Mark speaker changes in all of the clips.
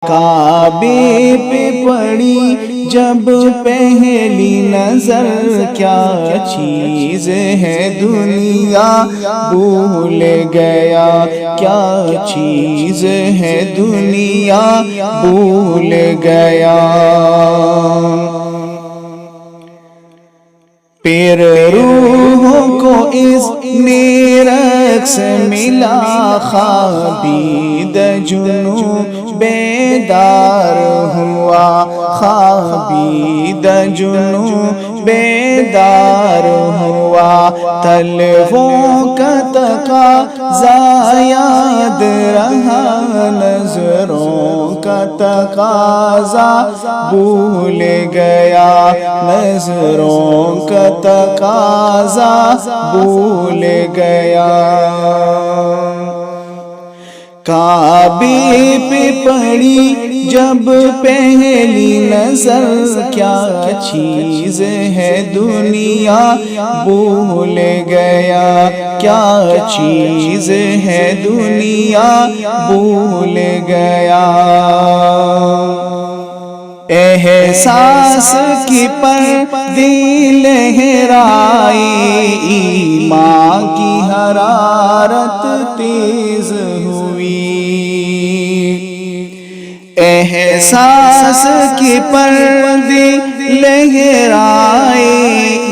Speaker 1: کعبے پہ پڑی جب پہلی نظر، کیا چیز ہے دنیا بھول گیا، کیا چیز ہے دنیا بھول گیا۔ پھر روحوں کو اس نے رقص ملا، خوابید جنوں بیدار ہوا، خوابید جنوں بیدار ہوا۔ طلبوں کا تقاضا یاد رہا، نظروں کا تقاضا بھول گیا، نظروں کا تقاضا بھول گیا۔ کعبے پہ پڑی جب پہلی نظر، کیا چیز ہے دنیا بھول گیا، کیا چیز ہے دنیا بھول گیا۔ احساس کی پردے لہرائے، ایمان کی حرارت تیز ہوئی، احساس کی پردے لہرائے،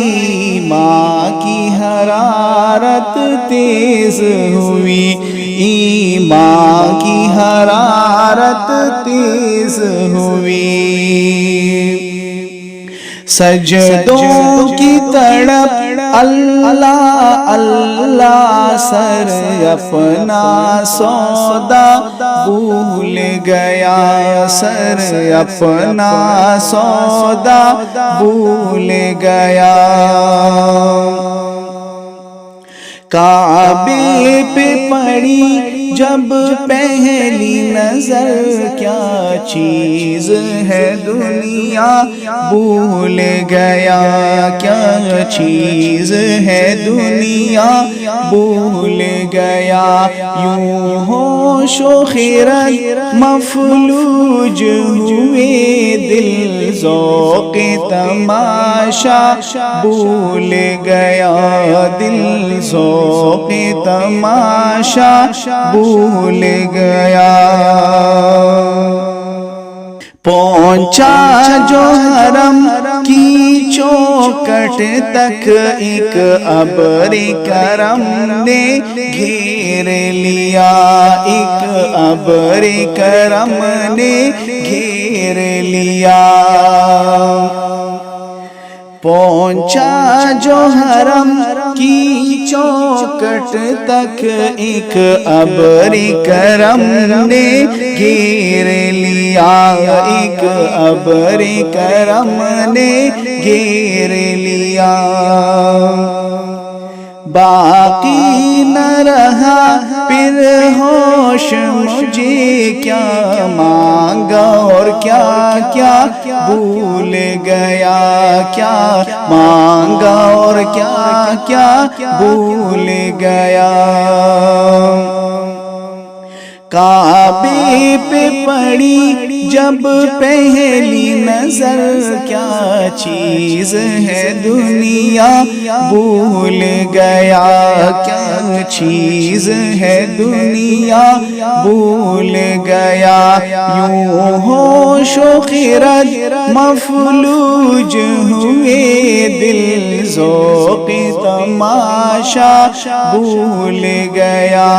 Speaker 1: ایمان کی حرارت تیز ہوئی، ایمان کی حرارت تیز ہوئی۔ سجدوں کی تڑپ اللہ اللہ، سر اپنا سودا بھول گیا، سر اپنا سودا بھول گیا۔ کعبے پہ پڑی جب پہلی نظر، کیا چیز ہے دنیا بھول گیا، کیا چیز ہے دنیا بھول گیا۔ یوں ہوش و خرد مفلوج ہوئے، دل ذوق تماشا بھول گیا، دل ذوق تماشا بھول گیا۔ پہنچا جو حرم کی چوکھٹ تک، ایک ابر کرم نے گھیر لیا، ایک ابر کرم نے گھیر لیا۔ پہنچا جو حرم کی چوکھٹ تک، ایک ابر کرم نے گھیر لیا، ایک ابر کرم نے گھیر لیا۔ باقی نہ رہا پھر ہوش مجھے، کیا مانگا اور کیا کیا بھول گیا، کیا مانگا اور کیا کیا بھول گیا۔ کعبے پہ پڑی جب پہلی نظر، کیا چیز ہے دنیا بھول گیا، کیا چیز ہے دنیا بھول گیا۔ یوں ہوش و خرد مفلوج ہوئے، دل ذوق تماشا بھول گیا،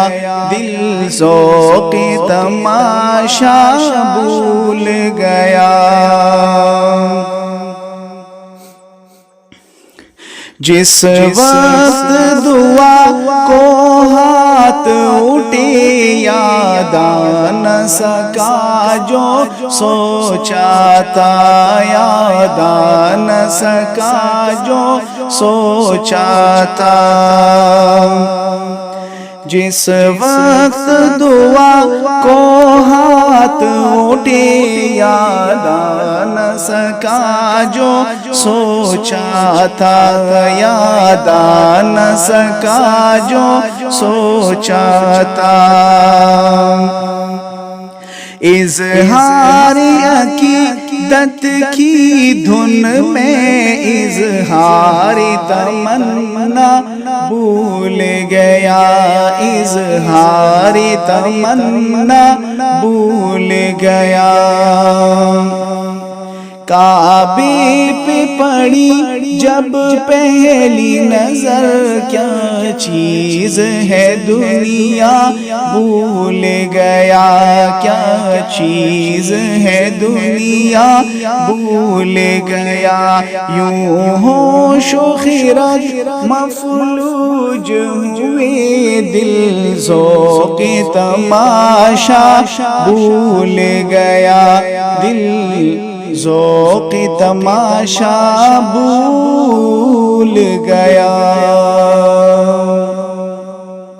Speaker 1: دل ذوق تماشا بھول گیا۔ جس وقت دعا کو ہاتھ اٹھے، یاد آ نہ سکا جو سوچا تھا، یاد آ نہ سکا جو سوچا تھا۔ جس وقت دعا کو ہاتھ اٹھے، یاد آ نہ سکا جو سوچا تھا، یاد آ نہ سکا جو سوچا تھا۔ اظہار عقیدت کی دھن میں اظہار تمنا بھول گیا، اظہار تمنا بھول گیا۔ کعبے پہ پڑی جب پہلی نظر، کیا چیز ہے دنیا بھول گیا، کیا چیز ہے دنیا بھول گیا۔ یوں ہوش و خرد مفلوج ہوئے، دل ذوق تماشا بھول گیا، دل ذوق تماشا بھول گیا۔